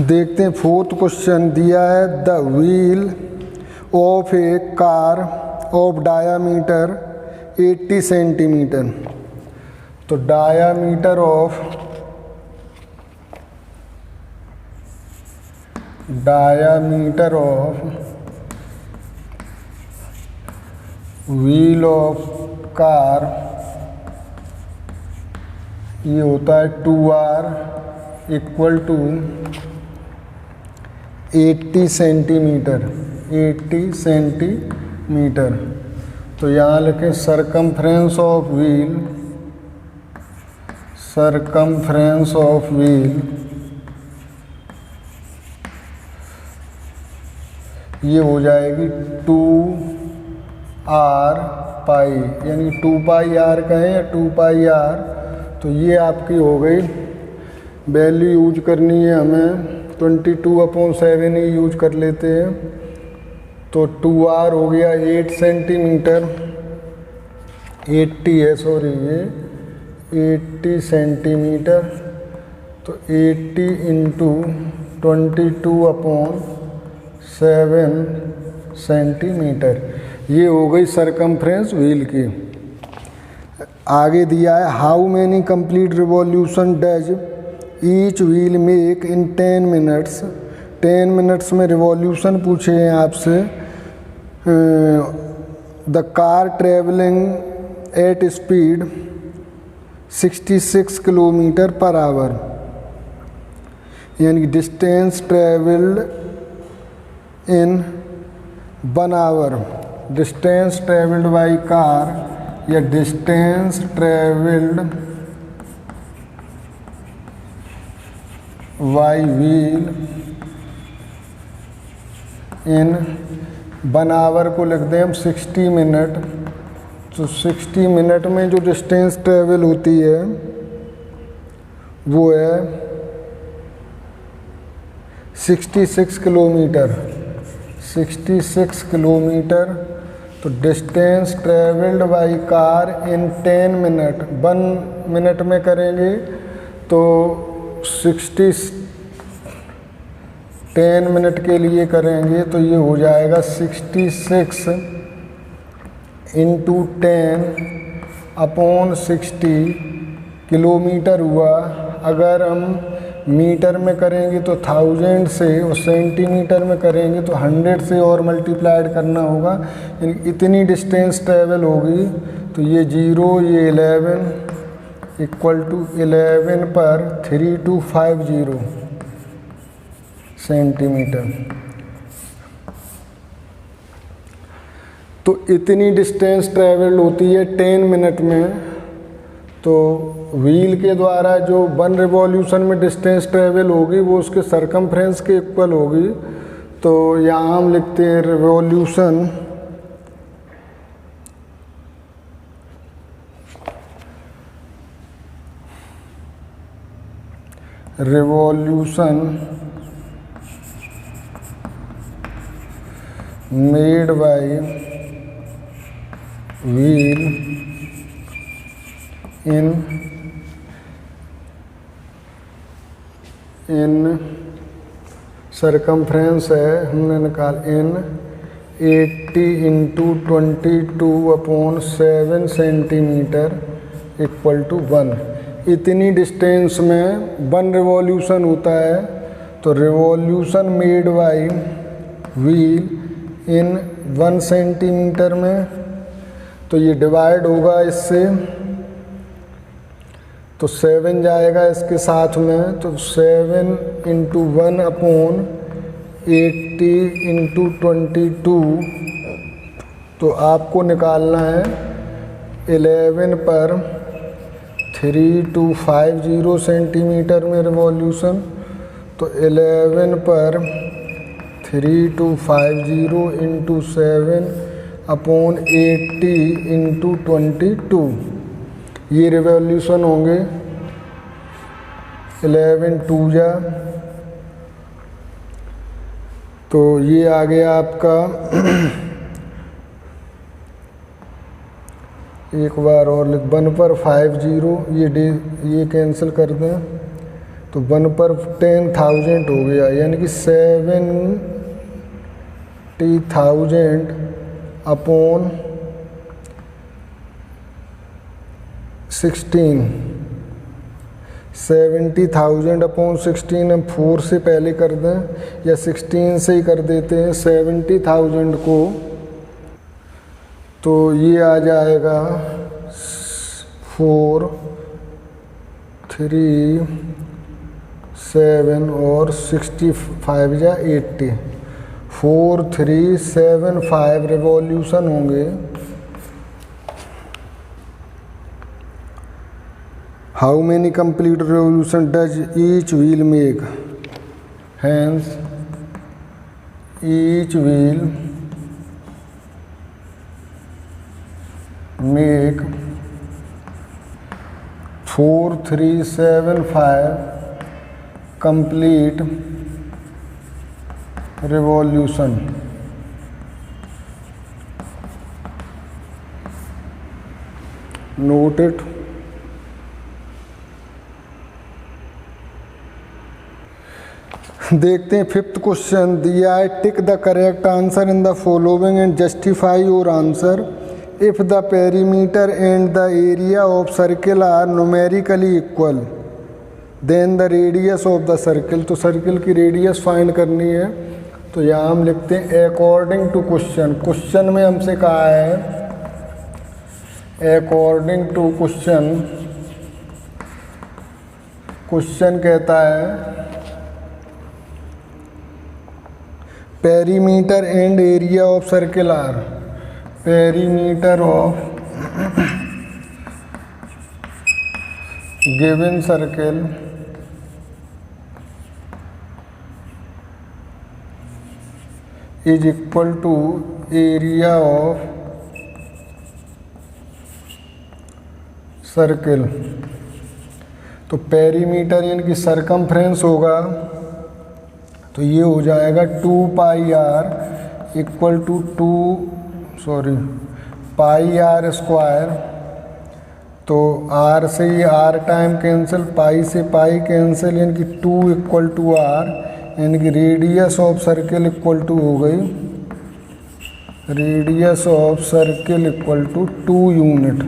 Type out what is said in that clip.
देखते हैं fourth question दिया है, the wheel of a car of diameter 80 centimetre. तो diameter of wheel of car ये होता है 2r इक्वल टू 80 सेंटीमीटर। तो यहाँ लिखें सरकमफ्रेंस ऑफ व्हील ये हो जाएगी 2r पाई, यानी 2 पाई r कहें या 2 पाई r। तो ये आपकी हो गई, वैल्यू यूज करनी है हमें 22/7 ही यूज कर लेते हैं। तो 2r हो गया 8 सेंटीमीटर, 80 है सॉरी ये 80 सेंटीमीटर। तो 80 इंटू 22/7 सेंटीमीटर, ये हो गई सरकमफ्रेंस व्हील की। आगे दिया है, how many complete revolution does each wheel make in 10 minutes. 10 minutes में रिवॉल्यूशन पूछे हैं आपसे। The car travelling at speed 66 kilometre per hour, यानी distance travelled in 1 hour. Distance travelled by car या distance travelled by wheel in 1 hour को लिखते हैं हम 60 मिनट। तो 60 मिनट में जो डिस्टेंस ट्रेवल होती है वो है 66 किलोमीटर। 66 किलोमीटर। तो distance travelled by car in 10 minute, 1 minute में करेंगे तो 10 मिनट के लिए करेंगे तो ये हो जाएगा 66 इंटू 10/60 किलोमीटर हुआ। अगर हम मीटर में करेंगे तो 1000 से, और सेंटीमीटर में करेंगे तो 100 से और मल्टीप्लाइड करना होगा, यानी इतनी डिस्टेंस ट्रेवल होगी। तो ये 0 ये 11 इक्वल टू 11 पर 3250 सेंटीमीटर। तो इतनी डिस्टेंस ट्रेवल होती है 10 मिनट में। तो व्हील के द्वारा जो 1 रिवॉल्यूशन में डिस्टेंस ट्रेवल होगी वो उसके सरकमफ्रेंस के इक्वल होगी। तो यहाँ हम लिखते हैं revolution made by wheel in circumference है, हमने निकाल इन 80 इंटू 22/7 सेंटीमीटर इक्वल टू 1। इतनी डिस्टेंस में 1 रिवॉल्यूशन होता है। तो revolution made by wheel in 1 centimetre में, तो ये डिवाइड होगा इससे, तो 7 जाएगा इसके साथ में। तो 7 इंटू 1/80 इंटू 22, तो आपको निकालना है 11 पर 3250 सेंटीमीटर में रिवॉल्यूशन। तो 11 पर 3250 इंटू 7/80 इंटू 22, ये रिवॉल्यूशन होंगे 11 2 जा। तो ये आ गया आपका एक बार और लिख 1 पर 50, ये कैंसिल कर दें। तो तो 1/10,000 हो गया, यानी कि 70,000 अपॉन 16। 70,000 अपॉन 16 हम 4 से पहले कर दें या 16 से ही कर देते हैं 70,000 को, तो ये आ जाएगा 4, 3, 7 और 65 या 80, 4375 रिवॉल्यूशन होंगे। How many complete revolution does each wheel make, hence each wheel make 4375 complete revolution। Note it। देखते हैं 5th क्वेश्चन दिया है, tick the correct answer in the following and justify your answer. If the perimeter and the area of circle are numerically equal then the radius of the circle. तो circle की radius find करनी है, तो यहाँ हम लिखते हैं according to question. Question में हमसे कहा है अकॉर्डिंग टू क्वेश्चन, क्वेश्चन कहता है perimeter and area of circle are, perimeter of given circle is equal to area of circle. तो पेरीमीटर यानी कि सरकमफ्रेंस होगा, तो ये हो जाएगा 2πr equal to πr square. तो r से ये r टाइम कैंसिल, पाई से पाई कैंसिल, यानी कि 2 इक्वल टू r, यानी कि radius of circle equal to हो गई, radius of circle equal to 2 unit.